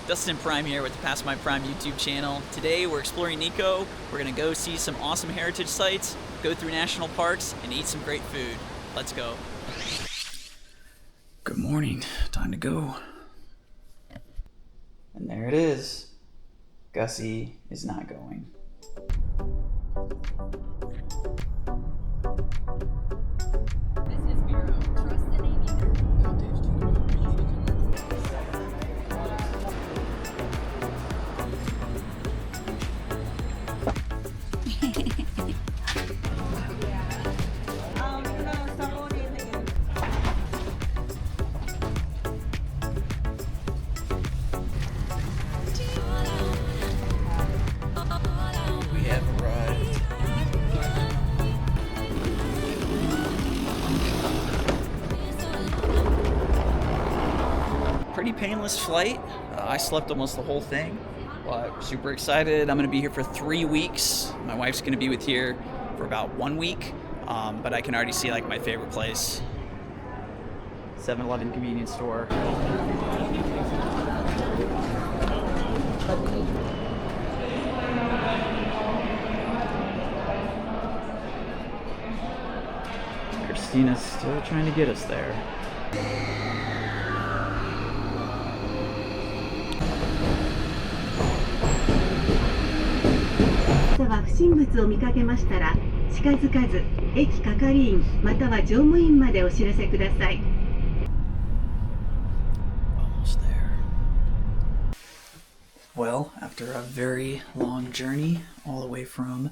Dustin Prime here with the Past My Prime YouTube channel. Today we're exploring Nikko. We're gonna go see some awesome heritage sites, go through national parks, and eat some great food. Let's go. Good morning, time to go. And there it is. Gussie is not going. Pretty painless flight. I slept almost the whole thing, but super excited. I'm gonna be here for 3 weeks. My wife's gonna be with here for about 1 week, but I can already see like my favorite place. 7-Eleven convenience store. Christina's still trying to get us there. 不審物を見かけましたら近づかず駅係員または乗務員までお知らせください。 Almost there. Well, after a very long journey all the way from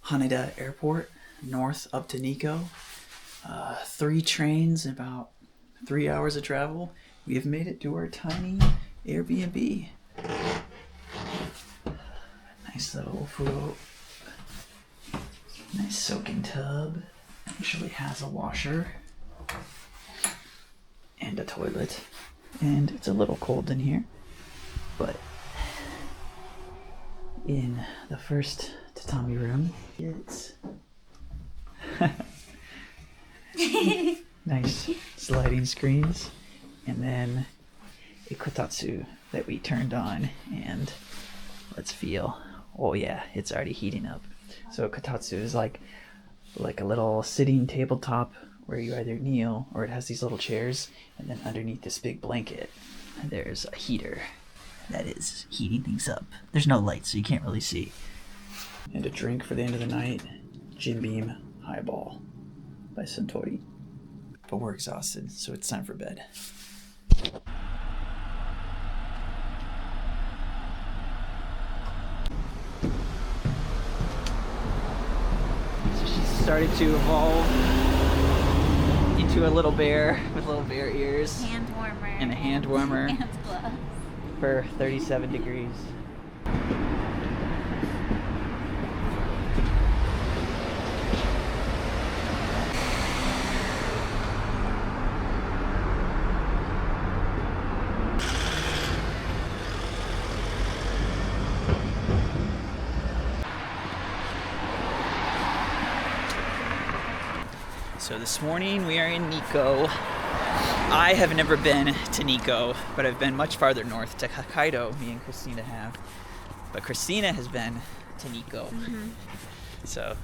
Haneda Airport north up to Nikko, 3 trains and about 3 hours of travel, we have made it to our tiny Airbnb. Nice little float. Nice soaking tub. Actually has a washer and a toilet. And it's a little cold in here, but in the first tatami room, it's nice sliding screens, and then a kotatsu that we turned on, and let's feel. Oh yeah, it's already heating up. So kotatsu is like a little sitting tabletop where you either kneel or it has these little chairs, and then underneath this big blanket there's a heater that is heating things up. There's no light, so you can't really see. And a drink for the end of the night, Jim Beam Highball by Suntory. But we're exhausted, so it's time for bed. Started to evolve into a little bear with little bear ears. Hand warmer. And a hand warmer. Hand gloves. For 37 degrees. So this morning we are in Nikko. I have never been to Nikko, but I've been much farther north to Hokkaido, me and Christina have. But Christina has been to Nikko. Mm-hmm. So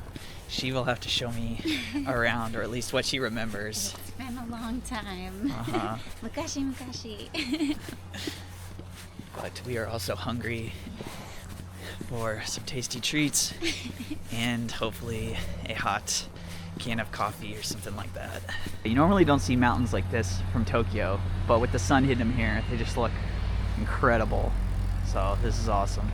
she will have to show me around, or at least what she remembers. It's been a long time. Uh-huh. Mukashi. But we are also hungry for some tasty treats and hopefully a hot can of coffee or something like that. You normally don't see mountains like this from Tokyo, but with the sun hitting them here, they just look incredible. So this is awesome.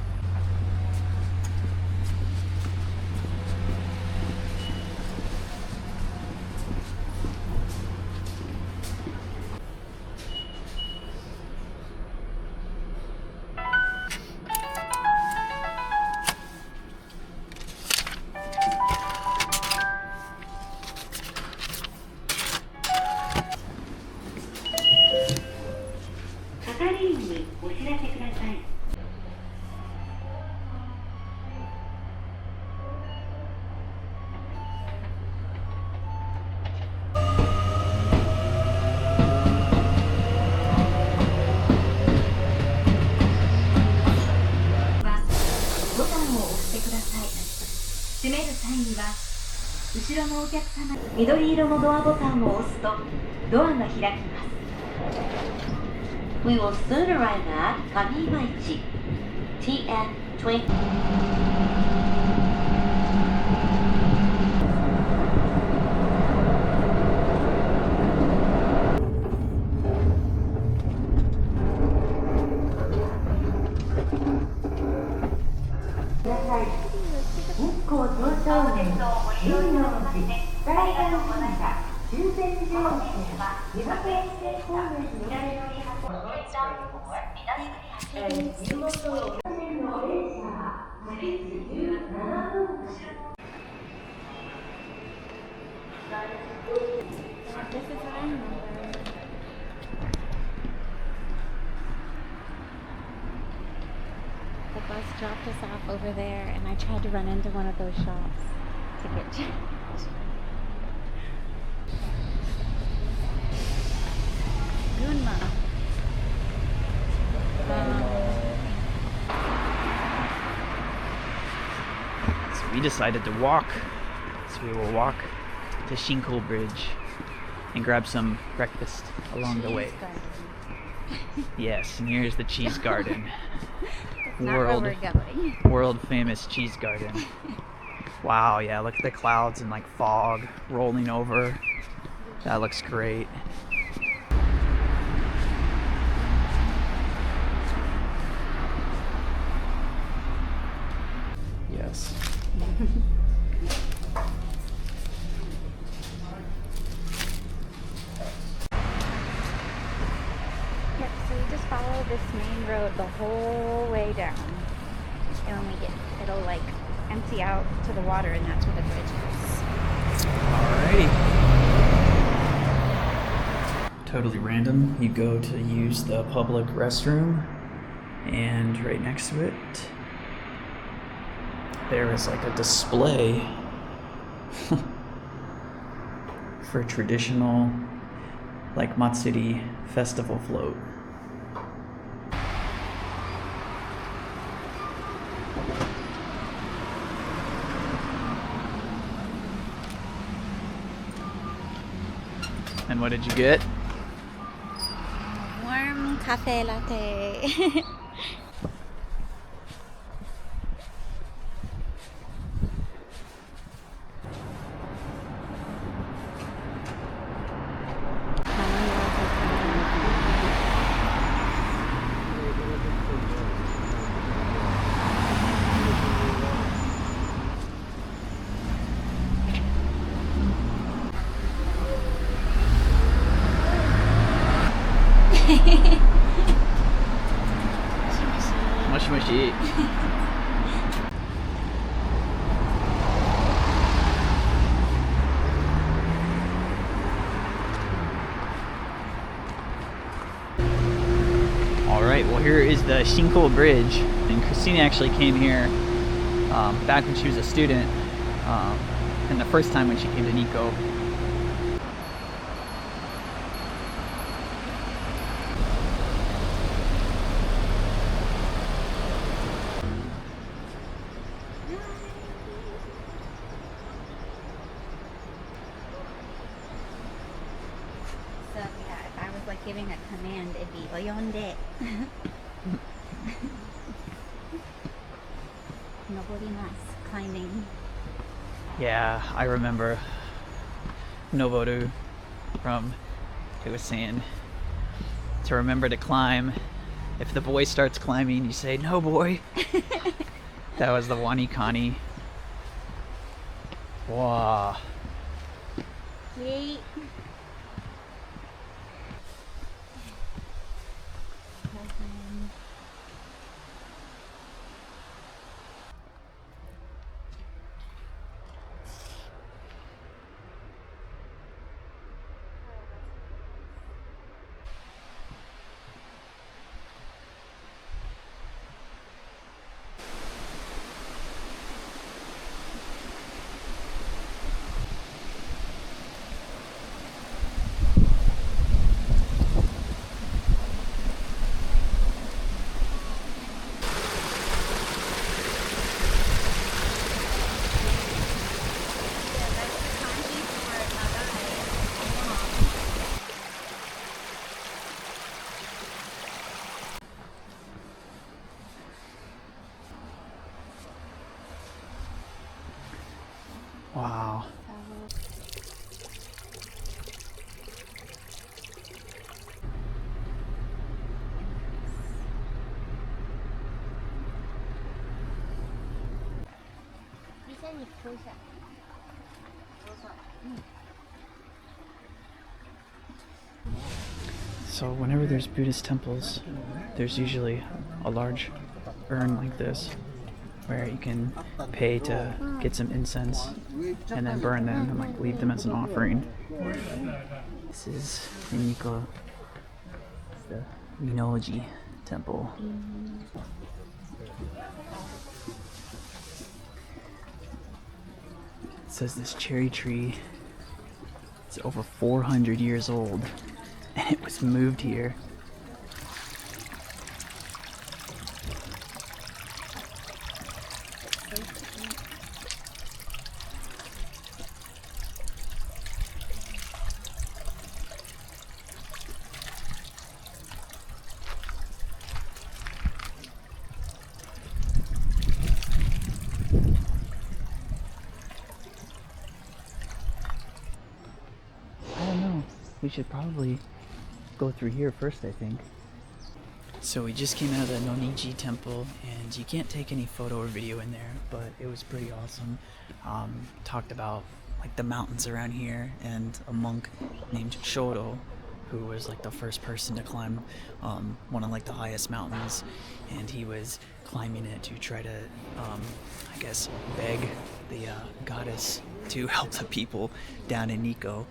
後ろのお客様、緑色のドアボタンを押すとドアが開きます。We will soon arrive at Kamimaichi. TN20. 日光東照宮、新陽寺、大観神社、中禅寺温泉、湯葉源泉公園に見られるThis is what I remember. The bus dropped us off over there, and I tried to run into one of those shops to get changed. Gunma. So we decided to walk. So we will walk to Shinkyo Bridge and grab some breakfast along the way. Yes, and here's the cheese garden. Not where we're going. World famous cheese garden. Wow, yeah, look at the clouds and like fog rolling over. That looks great. Yes. Yep, so you just follow this main road the whole way down. And when we get, it'll like empty out to the water, and that's where the bridge is. Alrighty. Totally random. You go to use the public restroom, and right next to it, there is like a display for traditional, like Matsuri festival float. And what did you get? Warm cafe latte. Moshi moshi. Alright, well here is the Shinkyo Bridge, and Christina actually came here back when she was a student, and the first time when she came to Nikko. So yeah, if I was like giving a command, it'd be oyonde. Noborimasu, climbing. Yeah, I remember Noboru from, it was saying to remember to climb. If the boy starts climbing, you say, "No, boy." That was the Wanikani. Wow. Yeet. Wow. So whenever there's Buddhist temples, there's usually a large urn like this where you can pay to get some incense and then burn them and like leave them as an offering. This is the Nikko, the Minoji temple. It says this cherry tree is over 400 years old and it was moved here. I don't know. We should probably go through here first, I think. So we just came out of the Noniji temple, and you can't take any photo or video in there, but it was pretty awesome. Talked about like the mountains around here, and a monk named Shodo, who was like the first person to climb one of like the highest mountains, and he was climbing it to try to, I guess, beg the goddess to help the people down in Nikko.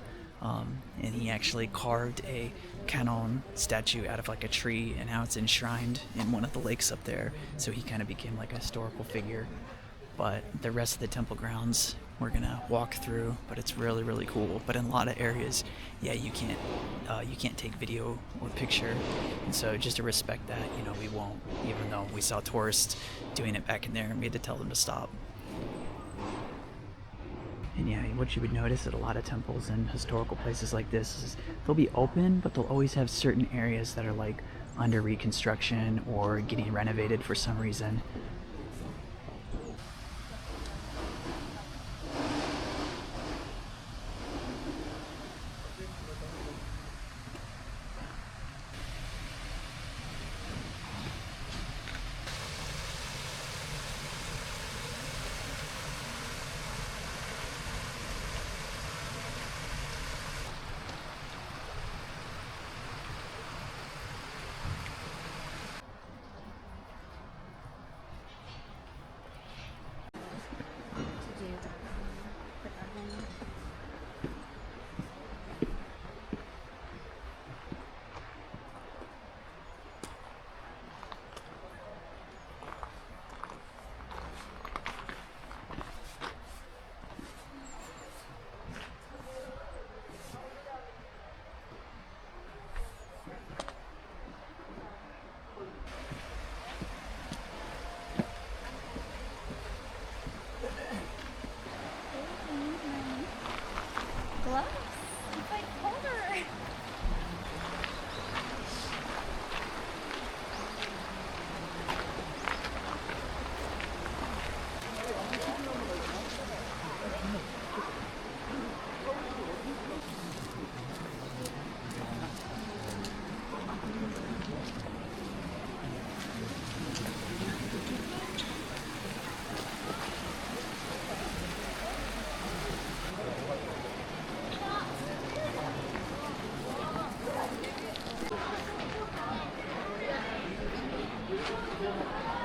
And he actually carved a Kegon statue out of like a tree, and now it's enshrined in one of the lakes up there, so he kind of became like a historical figure. But the rest of the temple grounds we're gonna walk through, but it's really, really cool. But in a lot of areas, yeah, you can't take video or picture, and so just to respect that, you know, we won't, even though we saw tourists doing it back in there and we had to tell them to stop. And yeah, what you would notice at a lot of temples and historical places like this is they'll be open, but they'll always have certain areas that are like under reconstruction or getting renovated for some reason.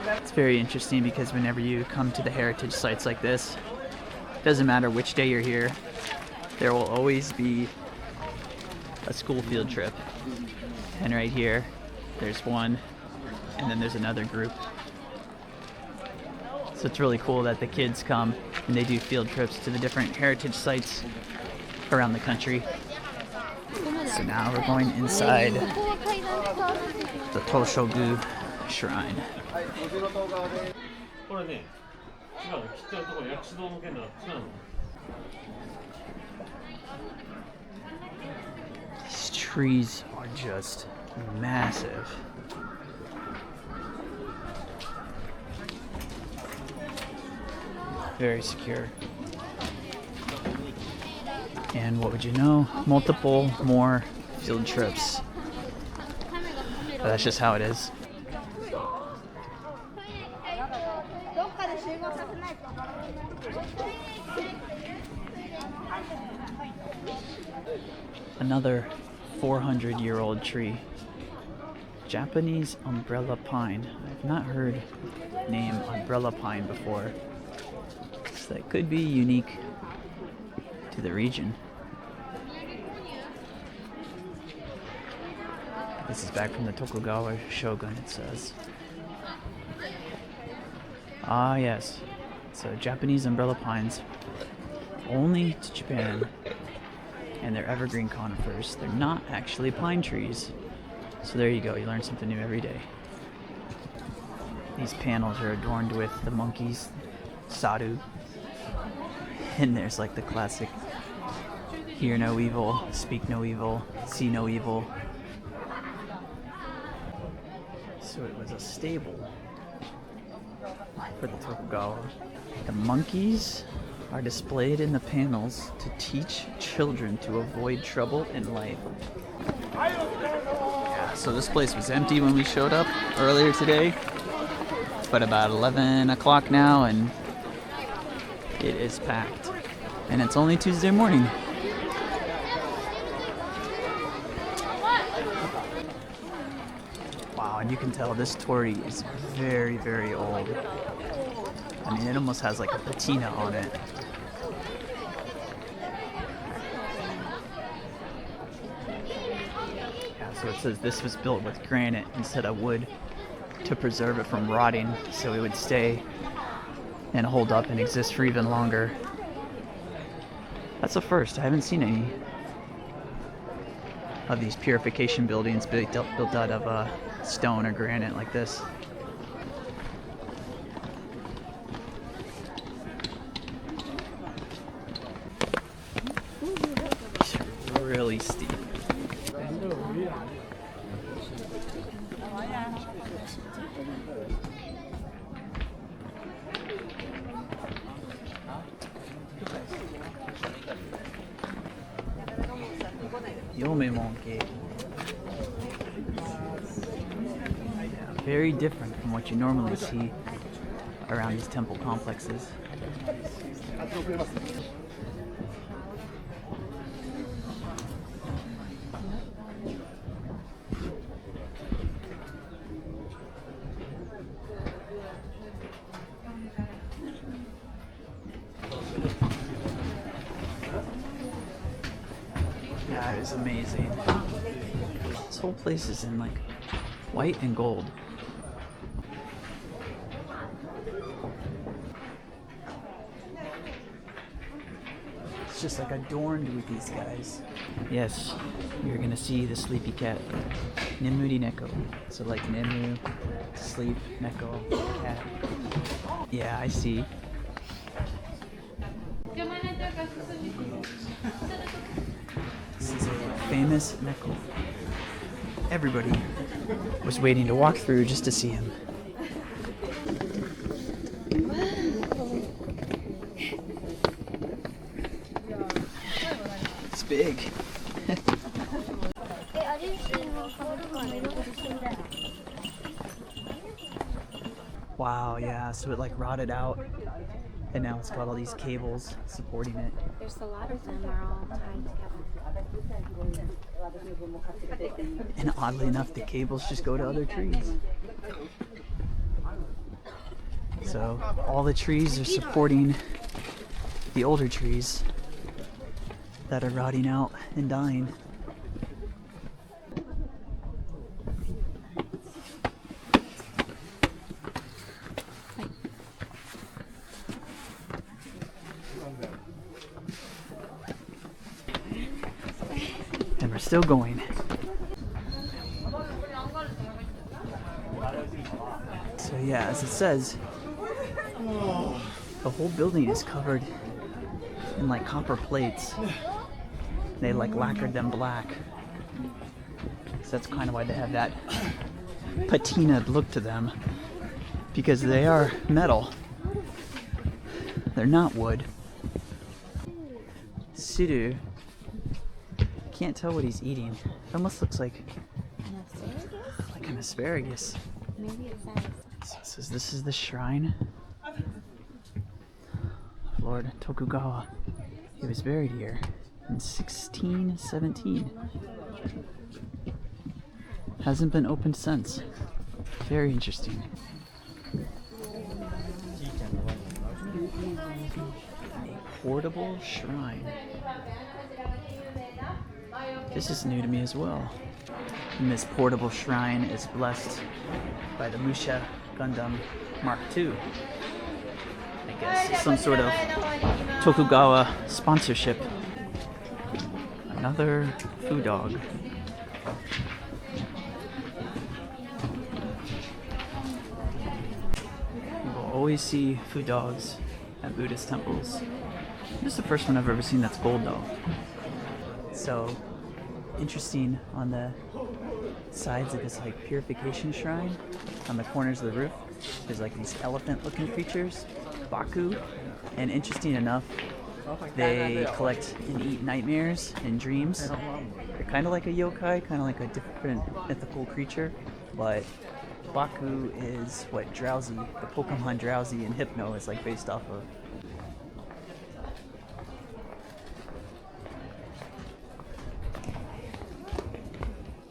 It's very interesting because whenever you come to the heritage sites like this, doesn't matter which day you're here, there will always be a school field trip. And right here, there's one, and then there's another group. So it's really cool that the kids come and they do field trips to the different heritage sites around the country. So now we're going inside the Toshogu Shrine. These trees are just massive. Very secure. And what would you know? Multiple more field trips. But that's just how it is. Another 400-year-old tree. Japanese umbrella pine. I've not heard the name umbrella pine before. So that could be unique to the region. This is back from the Tokugawa shogun, it says. Ah, yes. So Japanese umbrella pines, only to Japan, and they're evergreen conifers. They're not actually pine trees. So there you go, you learn something new every day. These panels are adorned with the monkeys, Saru. And there's like the classic hear no evil, speak no evil, see no evil. So it was a stable for the Tokugawa. The monkeys are displayed in the panels to teach children to avoid trouble in life. Yeah, so this place was empty when we showed up earlier today, but about 11 o'clock now and it is packed. And it's only Tuesday morning. Wow, and you can tell this torii is very, very old. I mean, it almost has like a patina on it. Yeah, so it says this was built with granite instead of wood to preserve it from rotting, so it would stay and hold up and exist for even longer. That's a first. I haven't seen any of these purification buildings built out of stone or granite like this. It's really steep. Very different from what you normally see around these temple complexes. That is amazing. This whole place is in like white and gold. It's just like adorned with these guys. Yes, you're gonna see the sleepy cat. Nemuri Nikko. So like Nemu, sleep, Neko, cat. Yeah, I see. This is a famous Nikko. Everybody was waiting to walk through just to see him. It's big. Wow, yeah, so it like rotted out and now it's got all these cables supporting it. There's a lot of them are all tied together. And oddly enough, the cables just go to other trees. So all the trees are supporting the older trees that are rotting out and dying. And we're still going. So yeah, as it says, the whole building is covered in like copper plates. They like lacquered them black. So that's kind of why they have that patinaed look to them, because they are metal. They're not wood. Siru can't tell what he's eating. It almost looks like An asparagus? an asparagus. Maybe it's that. So it says this is the shrine of Lord Tokugawa. He was buried here in 1617. Hasn't been opened since. Very interesting. A portable shrine. This is new to me as well. And this portable shrine is blessed by the Musha Gundam Mark II. I guess some sort of Tokugawa sponsorship. Another food dog. You will always see food dogs at Buddhist temples. This is the first one I've ever seen that's gold though. So interesting, on the sides of this like purification shrine, on the corners of the roof, there's like these elephant looking creatures, Baku, and interesting enough, they collect and eat nightmares and dreams. They're kind of like a yokai, kind of like a different mythical creature, but Baku is what Drowsy, the Pokemon Drowsy and Hypno is like based off of.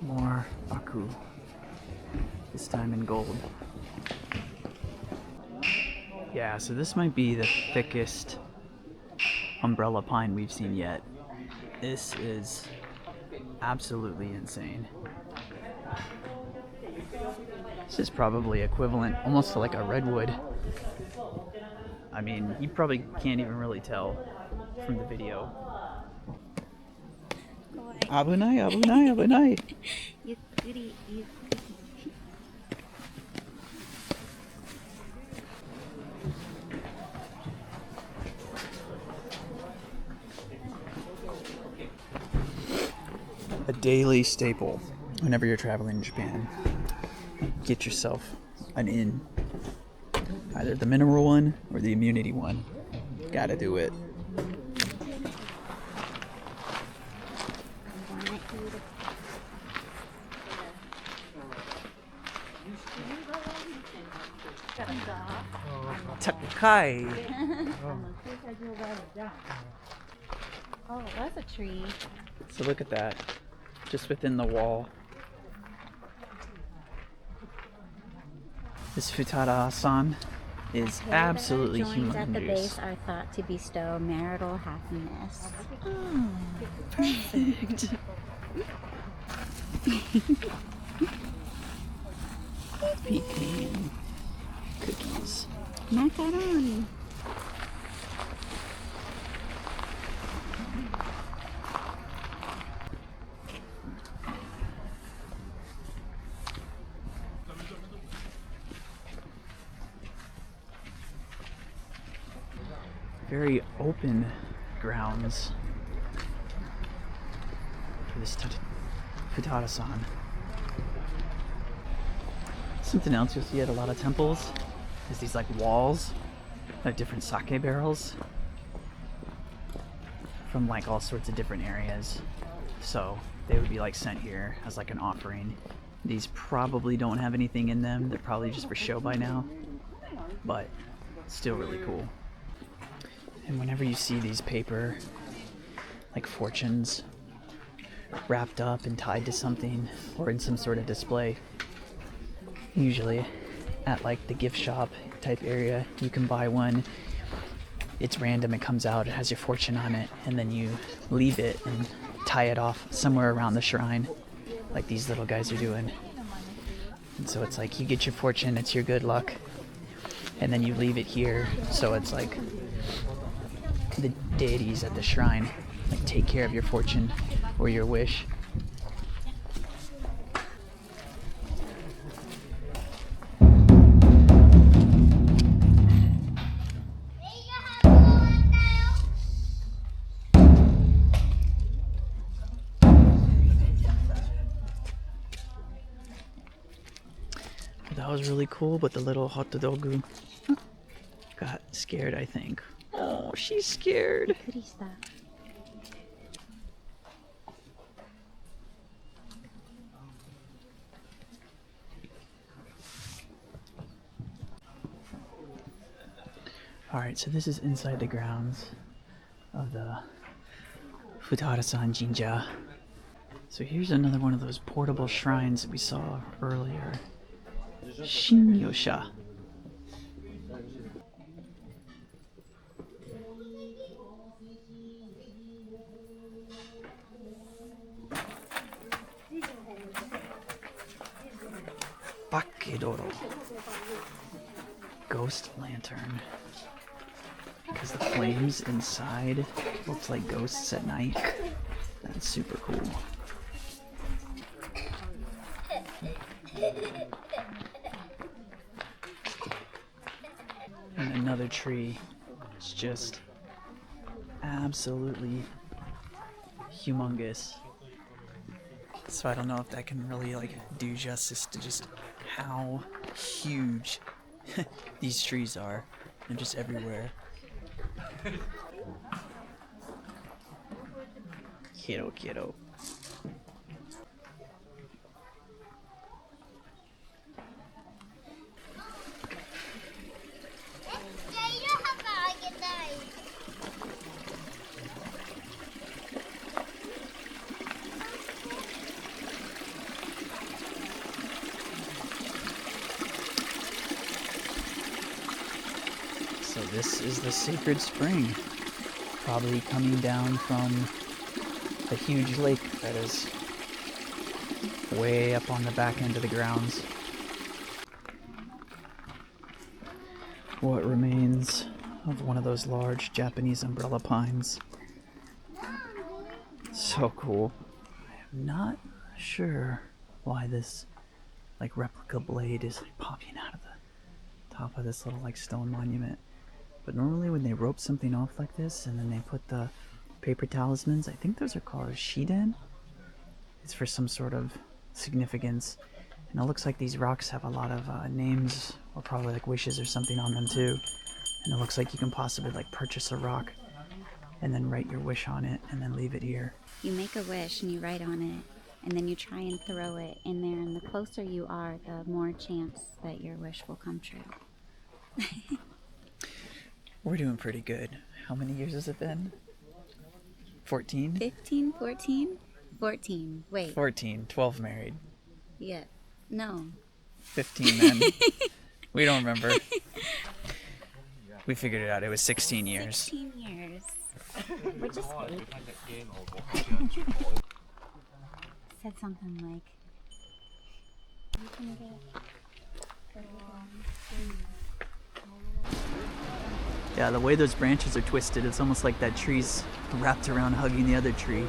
More Baku, this time in gold. Yeah, so this might be the thickest umbrella pine we've seen yet. This is absolutely insane. This is probably equivalent almost to like a redwood. I mean, you probably can't even really tell from the video. Abunai, abunai, abunai. You goody, you. A daily staple whenever you're traveling in Japan. Get yourself an inn. Either the mineral one or the immunity one. Gotta do it. Takai. Oh, that's a tree. So look at that. Just within the wall. This Futara-san is absolutely Joints at the humongous. base are thought to bestow marital happiness. Oh, perfect. Pecan cookies. Macaroni. Very open grounds for this Futara-san. Something else you'll see at a lot of temples is these like walls of different sake barrels from like all sorts of different areas. So they would be like sent here as like an offering. These probably don't have anything in them. They're probably just for show by now, but still really cool. And whenever you see these paper like fortunes wrapped up and tied to something or in some sort of display, usually at like the gift shop type area, you can buy one. It's random, it comes out, it has your fortune on it, and then you leave it and tie it off somewhere around the shrine like these little guys are doing. And so it's like you get your fortune, it's your good luck, and then you leave it here, so it's like the deities at the shrine like take care of your fortune or your wish. That was really cool, but the little hot dog got scared, I think. Oh, she's scared. Goody stuff. Alright, so this is inside the grounds of the Futara-san Jinja. So here's another one of those portable shrines that we saw earlier. Shinkyo. Bakedoro. Ghost lantern. Because the flames inside looks like ghosts at night. That's super cool. And another tree. It's just absolutely humongous. So I don't know if that can really like do justice to just how huge these trees are. They're just everywhere. Kiddo. So this is the sacred spring, probably coming down from a huge lake that is way up on the back end of the grounds. What remains of one of those large Japanese umbrella pines. So cool. I'm not sure why this like replica blade is like popping out of the top of this little like stone monument. But normally when they rope something off like this and then they put the paper talismans, I think those are called shiden. It's for some sort of significance. And it looks like these rocks have a lot of names or probably like wishes or something on them too. And it looks like you can possibly like purchase a rock and then write your wish on it and then leave it here. You make a wish and you write on it, and then you try and throw it in there, and the closer you are, the more chance that your wish will come true. We're doing pretty good. How many years has it been? 14? 15, 14? 14. Wait. 14. 12 married. Yeah. No. 15 then. We don't remember. We figured it out. It was 16 years. 16 years. We're just fake. Said something like, you can get Yeah, the way those branches are twisted, it's almost like that tree's wrapped around hugging the other tree.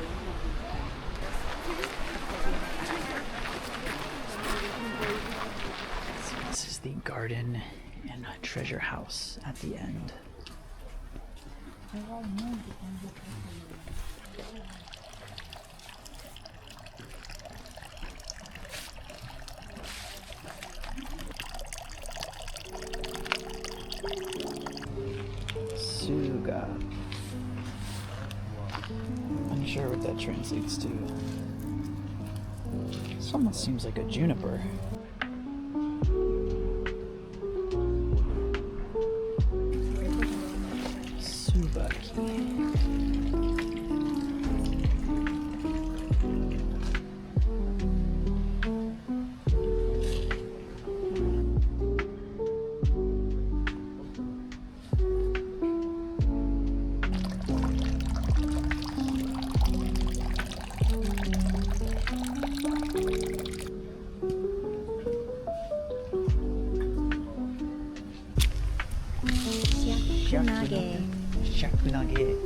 So this is the garden and treasure house at the end. Suga. Unsure what that translates to. This almost seems like a juniper. Subaki. Shakunage.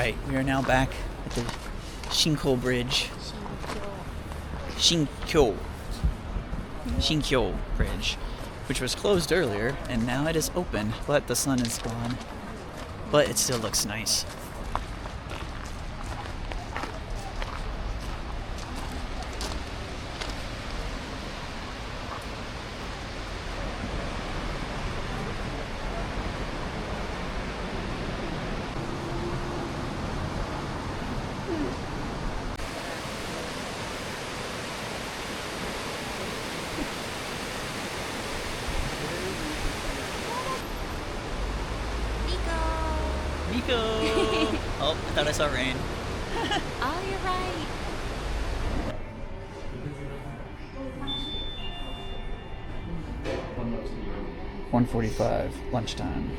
Alright, we are now back at the Shinkyo Bridge. Shinkyo Bridge, which was closed earlier, and now it is open, but the sun is gone. But it still looks nice. Nikko! Oh, I thought I saw rain. Oh, you're right. $1:45 lunchtime.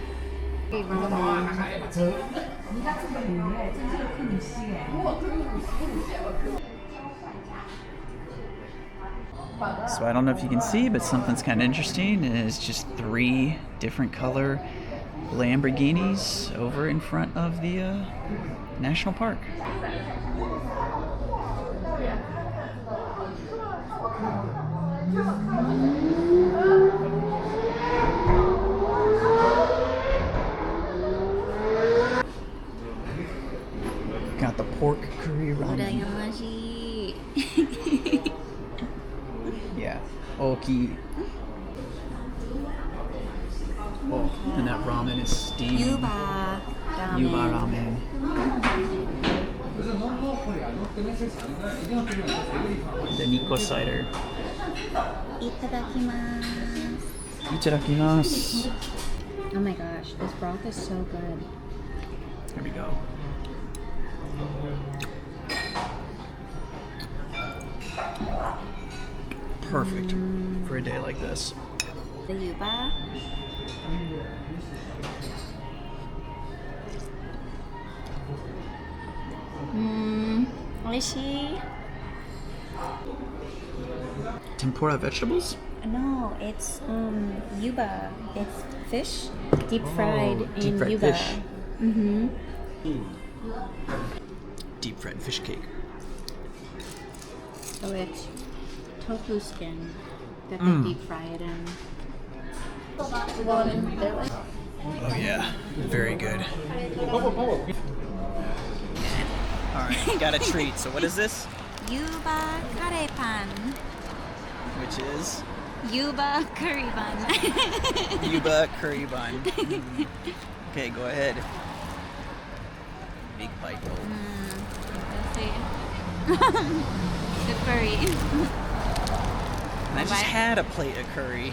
So I don't know if you can see, but something's kind of interesting. It's just 3 different color Lamborghinis over in front of the national park. Got the pork curry ramen. Yeah. Oki. Oh, and that ramen is steaming. Yuba ramen. Yuba ramen. The Nikko cider. Itadakimasu. Itadakimasu. Oh my gosh, this broth is so good. Here we go. Perfect for a day like this. The yuba. Oishii. Tempura vegetables? No, it's yuba. It's fish deep fried in deep fried yuba. fish. Mm-hmm. Deep fried fish cake. So it's tofu skin that they deep fry it in. Oh yeah, very good. Alright, got a treat. So what is this? Yuba kare pan. Which is? Yuba curry bun. Yuba curry bun. Okay, go ahead. Big bite. Let's see. The curry. And I just had a plate of curry.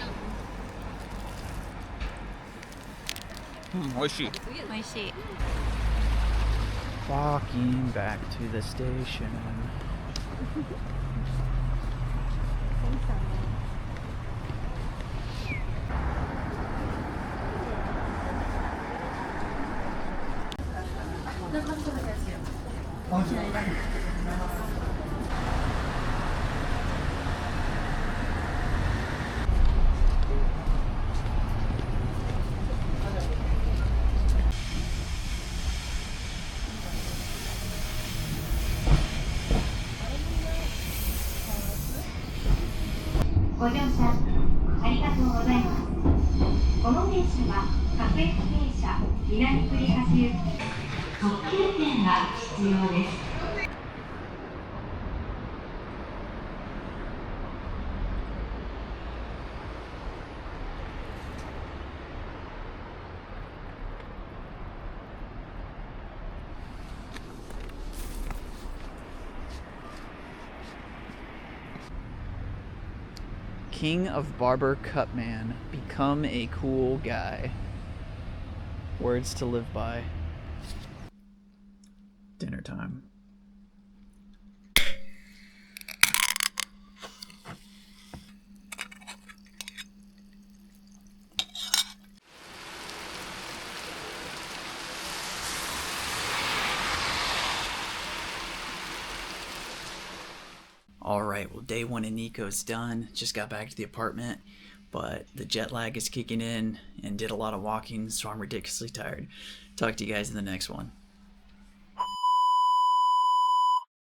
Oishii. Oishii. Walking back to the station.ご乗車ありがとうございます。この電車は各駅停車南栗橋行き特急券が必要です。King of Barber Cutman, become a cool guy. Words to live by. Dinner time. Alright, well, day 1 in Nikko's done. Just got back to the apartment, but the jet lag is kicking in and did a lot of walking, so I'm ridiculously tired. Talk to you guys in the next one.